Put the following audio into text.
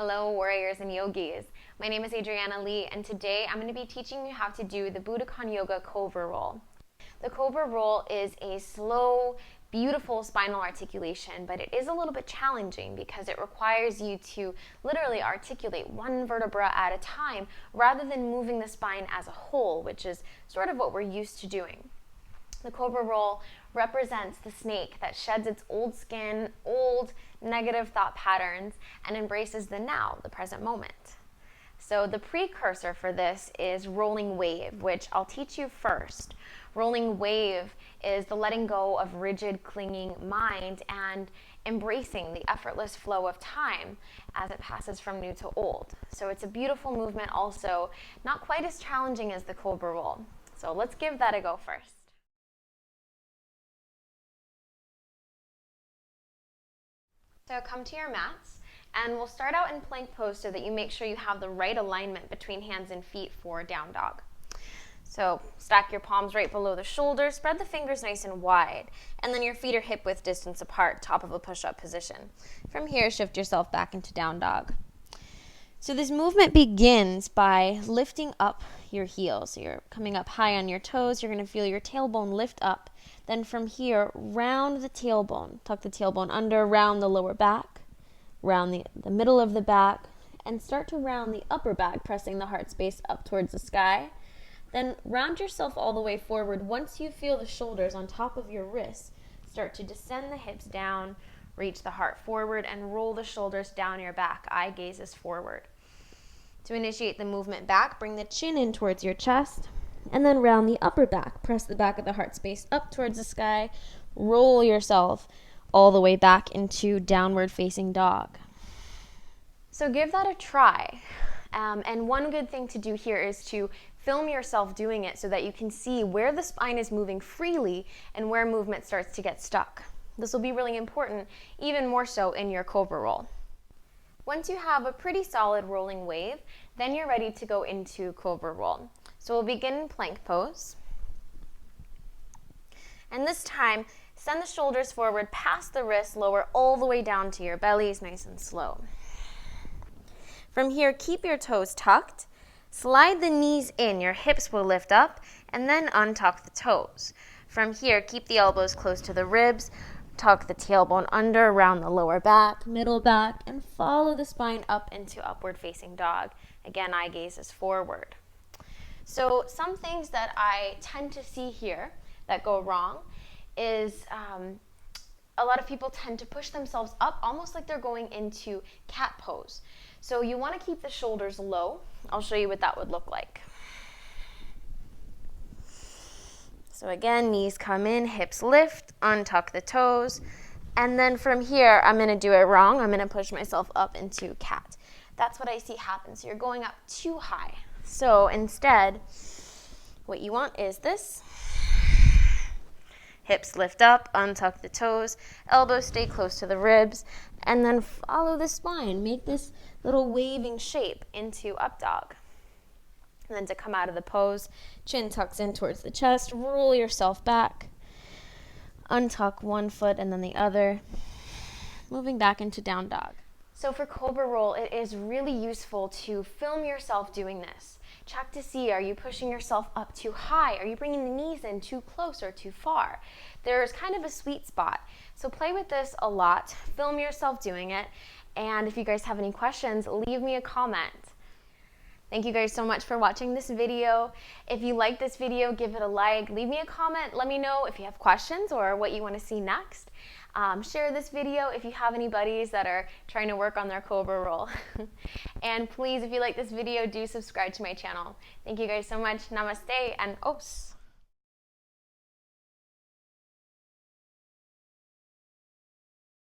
Hello, warriors and yogis. My name is Adriana Lee, and today I'm going to be teaching you how to do the Budokon Yoga Cobra Roll. The Cobra Roll is a slow, beautiful spinal articulation, but it is a little bit challenging because it requires you to literally articulate one vertebra at a time rather than moving the spine as a whole, which is sort of what we're used to doing. The Cobra Roll represents the snake that sheds its old skin, old negative thought patterns, and embraces the now, the present moment. So the precursor for this is rolling wave, which I'll teach you first. Rolling wave is the letting go of rigid, clinging mind and embracing the effortless flow of time as it passes from new to old. So it's a beautiful movement, also not quite as challenging as the Cobra Roll. So let's give that a go first. So come to your mats, and we'll start out in plank pose so that you make sure you have the right alignment between hands and feet for down dog. So stack your palms right below the shoulders, spread the fingers nice and wide, and then your feet are hip width distance apart, top of a push-up position. From here, shift yourself back into down dog. So this movement begins by lifting up your heels. So you're coming up high on your toes. You're going to feel your tailbone lift up. Then from here, round the tailbone. Tuck the tailbone under, round the lower back, round the middle of the back, and start to round the upper back, pressing the heart space up towards the sky. Then round yourself all the way forward. Once you feel the shoulders on top of your wrists, start to descend the hips down, reach the heart forward, and roll the shoulders down your back. Eye gazes forward. To initiate the movement back, bring the chin in towards your chest, and then round the upper back. Press the back of the heart space up towards the sky. Roll yourself all the way back into downward facing dog. So give that a try. And one good thing to do here is to film yourself doing it so that you can see where the spine is moving freely and where movement starts to get stuck. This will be really important, even more so in your Cobra Roll. Once you have a pretty solid rolling wave, then you're ready to go into Cobra Roll. So we'll begin in plank pose. And this time, send the shoulders forward past the wrists, lower all the way down to your bellies, nice and slow. From here, keep your toes tucked. Slide the knees in, your hips will lift up, and then untuck the toes. From here, keep the elbows close to the ribs. Tuck the tailbone under, around the lower back, middle back, and follow the spine up into upward facing dog. Again, eye gaze is forward. So some things that I tend to see here that go wrong is a lot of people tend to push themselves up almost like they're going into cat pose. So you want to keep the shoulders low. I'll show you what that would look like. So again, knees come in, hips lift, untuck the toes, and then from here, I'm going to do it wrong. I'm going to push myself up into cat. That's what I see happen. So you're going up too high. So instead, what you want is this. Hips lift up, untuck the toes, elbows stay close to the ribs, and then follow the spine. Make this little waving shape into up dog. And then to come out of the pose, chin tucks in towards the chest, roll yourself back, untuck one foot and then the other, moving back into down dog. So for Cobra Roll, it is really useful to film yourself doing this. Check to see, are you pushing yourself up too high? Are you bringing the knees in too close or too far? There's kind of a sweet spot. So play with this a lot, film yourself doing it, and if you guys have any questions, leave me a comment. Thank you guys so much for watching this video. If you like this video, give it a like, leave me a comment, let me know if you have questions or what you want to see next. Share this video if you have any buddies that are trying to work on their Cobra Roll. And please, if you like this video, do subscribe to my channel. Thank you guys so much. Namaste and os.